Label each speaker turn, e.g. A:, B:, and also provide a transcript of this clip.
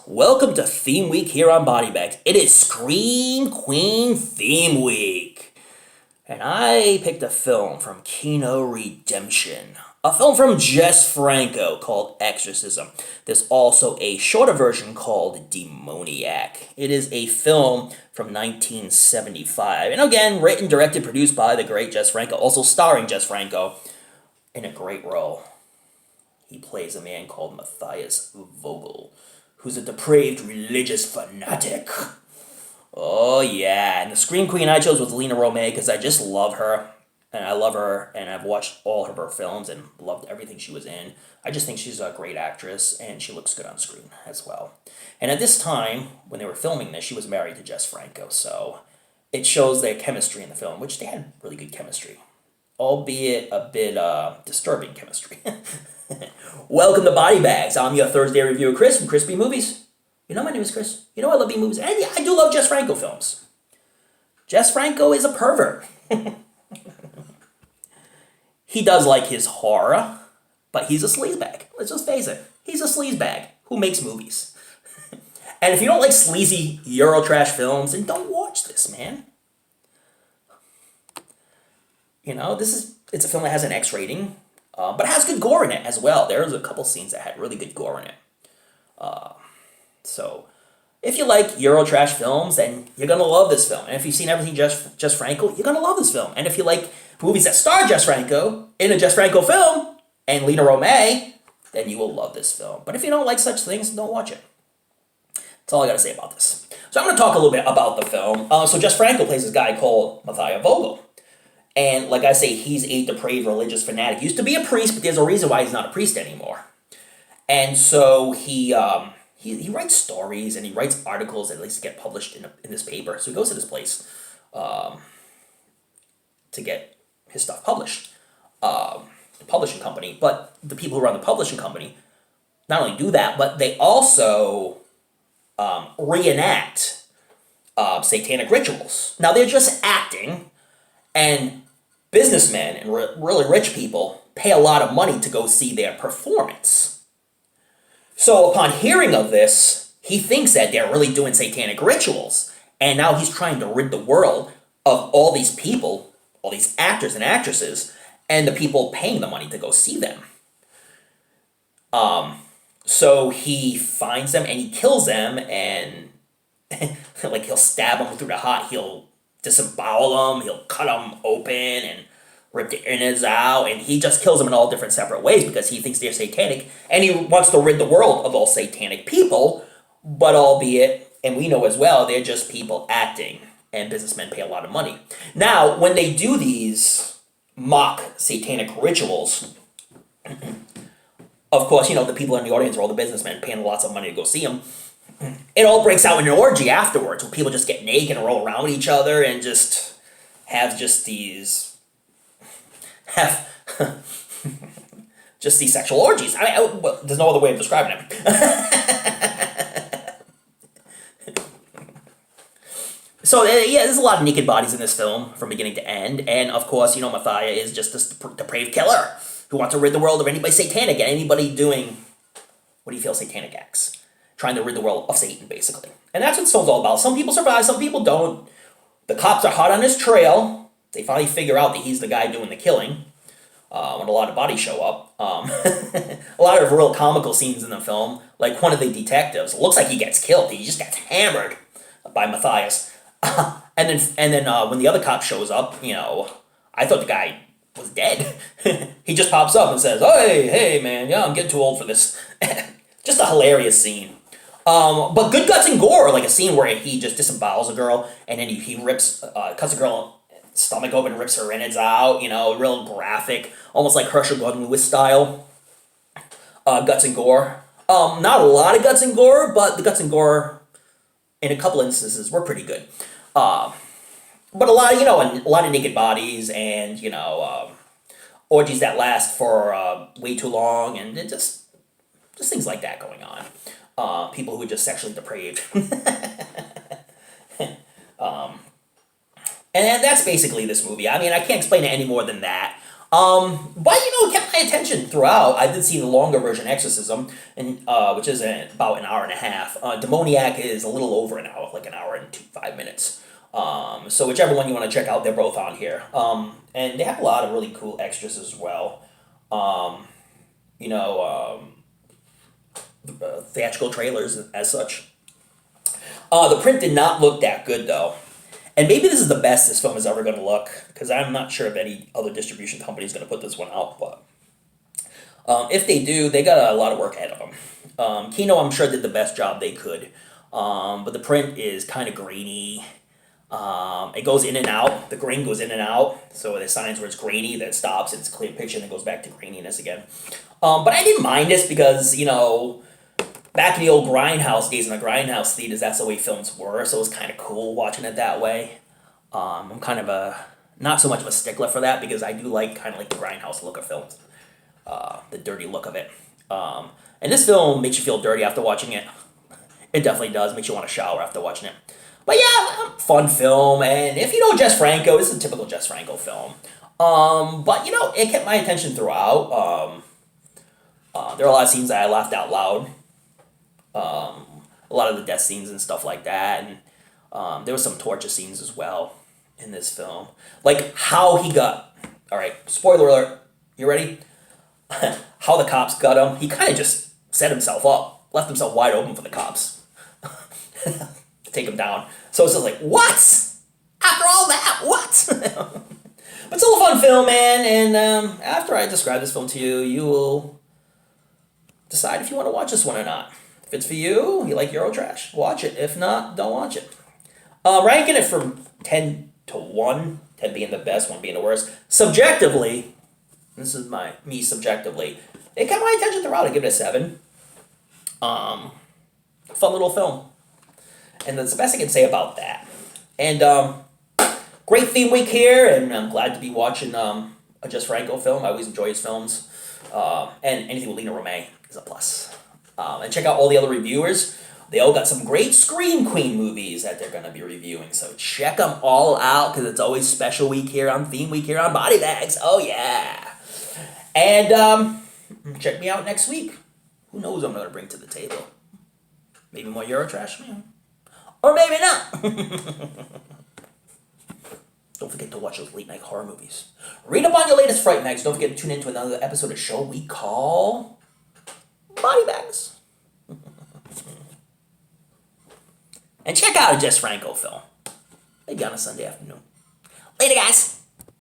A: Welcome to Theme Week here on Body Bags. It is Scream Queen Theme Week. And I picked a film from Kino Redemption. A film from Jess Franco called Exorcism. There's also a shorter version called Demoniac. It is a film from 1975. And again, written, directed, produced by the great Jess Franco. Also starring Jess Franco in a great role. He plays a man called Matthias Vogel, who's a depraved religious fanatic. Oh yeah, and the Scream Queen I chose was Lena Romay because I just love her, and I love her, and I've watched all of her films and loved everything she was in. I just think she's a great actress, and she looks good on screen as well. And at this time, when they were filming this, she was married to Jess Franco, so it shows their chemistry in the film, which they had really good chemistry, albeit a bit disturbing chemistry. Welcome to Body Bags. I'm your Thursday reviewer, Chris from Chrisb Movies. You know my name is Chris. You know I love B-movies. And yeah, I do love Jess Franco films. Jess Franco is a pervert. He does like his horror, but he's a sleazebag. Let's just face it. He's a sleazebag who makes movies. And if you don't like sleazy Eurotrash films, then don't watch this, man. You know, it's a film that has an X rating. But it has good gore in it as well. There's a couple scenes that had really good gore in it. So, if you like Eurotrash films, then you're going to love this film. And if you've seen everything Jess Franco, you're going to love this film. And if you like movies that star Jess Franco in a Jess Franco film and Lena Romay, then you will love this film. But if you don't like such things, don't watch it. That's all I got to say about this. So I'm going to talk a little bit about the film. So Jess Franco plays this guy called Matthias Vogel. And like I say, he's a depraved religious fanatic. He used to be a priest, but there's a reason why he's not a priest anymore. And so he writes stories and he writes articles that at least get published in this paper. So he goes to this place to get his stuff published. The publishing company, but the people who run the publishing company not only do that, but they also reenact satanic rituals. Now they're just acting, and businessmen and really rich people pay a lot of money to go see their performance. So upon hearing of this, he thinks that they're really doing satanic rituals. And now he's trying to rid the world of all these people, all these actors and actresses, and the people paying the money to go see them. So he finds them and he kills them, and like he'll stab them through the heart, he'll disembowel them, he'll cut them open and rip the innards out, and he just kills them in all different separate ways because he thinks they're satanic, and he wants to rid the world of all satanic people, but albeit, and we know as well, they're just people acting, and businessmen pay a lot of money. Now, when they do these mock satanic rituals, of course, you know, the people in the audience are all the businessmen paying lots of money to go see them. It all breaks out in an orgy afterwards, where people just get naked and roll around with each other and just have these sexual orgies. Well, there's no other way of describing it. So yeah, there's a lot of naked bodies in this film from beginning to end, and of course, you know, Matthias is just this depraved killer who wants to rid the world of anybody satanic and anybody doing what he feels satanic acts. Trying to rid the world of Satan, basically. And that's what this film's all about. Some people survive, some people don't. The cops are hot on his trail. They finally figure out that he's the guy doing the killing. When a lot of bodies show up. A lot of real comical scenes in the film. Like one of the detectives. It looks like he gets killed. He just gets hammered by Matthias. And then when the other cop shows up, you know, I thought the guy was dead. He just pops up and says, hey, man, yeah, I'm getting too old for this. Just a hilarious scene. But good guts and gore, like a scene where he just disembowels a girl, and then he cuts a girl stomach open and rips her innards out, you know, real graphic, almost like Herschel Gordon Lewis style. Guts and gore. Not a lot of guts and gore, but the guts and gore, in a couple instances, were pretty good. But a lot of naked bodies, and, you know, orgies that last for way too long, and it just things like that going on. People who are just sexually depraved. And that's basically this movie. I mean, I can't explain it any more than that. But it kept my attention throughout. I did see the longer version, Exorcism, and which is about an hour and a half. Demoniac is a little over an hour, like an hour and 5 minutes. So whichever one you want to check out, they're both on here. And they have a lot of really cool extras as well. You know, theatrical trailers as such. The print did not look that good though. And maybe this is the best this film is ever going to look, because I'm not sure if any other distribution company is going to put this one out, but if they do, they got a lot of work ahead of them. Kino, I'm sure, did the best job they could, but the print is kind of grainy. It goes in and out. The grain goes in and out, so there's signs where it's grainy, then it stops, and it's a clear picture, and it goes back to graininess again. But I didn't mind this because, back in the old Grindhouse days in the Grindhouse theaters, that's the way films were, so it was kind of cool watching it that way. I'm kind of not so much of a stickler for that, because I do like kind of like the Grindhouse look of films, the dirty look of it. And this film makes you feel dirty after watching it. It definitely does. Makes you want to shower after watching it. But yeah, fun film, and if you know Jess Franco, this is a typical Jess Franco film. But it kept my attention throughout. There are a lot of scenes that I laughed out loud. A lot of the death scenes and stuff like that, and there were some torture scenes as well in this film. Like how he got, alright, spoiler alert, you ready? How the cops got him, he kind of just set himself up, left himself wide open for the cops to take him down. So it's just like, what? After all that, what? But still a fun film, man, and after I describe this film to you, you will decide if you want to watch this one or not. If it's for you, you like Eurotrash, watch it. If not, don't watch it. Ranking it from 10 to 1, 10 being the best, 1 being the worst. Subjectively, this is me subjectively, it got my attention throughout. I give it a 7. Fun little film. And that's the best I can say about that. And great theme week here, and I'm glad to be watching a Jess Franco film. I always enjoy his films. And anything with Lena Romay is a plus. And check out all the other reviewers. They all got some great Scream Queen movies that they're going to be reviewing. So check them all out, because it's always special week here on Theme Week here on Body Bags. Oh, yeah. And check me out next week. Who knows what I'm going to bring to the table? Maybe more Eurotrash? Or maybe not. Don't forget to watch those late night horror movies. Read up on your latest Fright Mags. Don't forget to tune in to another episode of a show we call Body Bags. And check out a Jess Franco film. Maybe on a Sunday afternoon. Later, guys.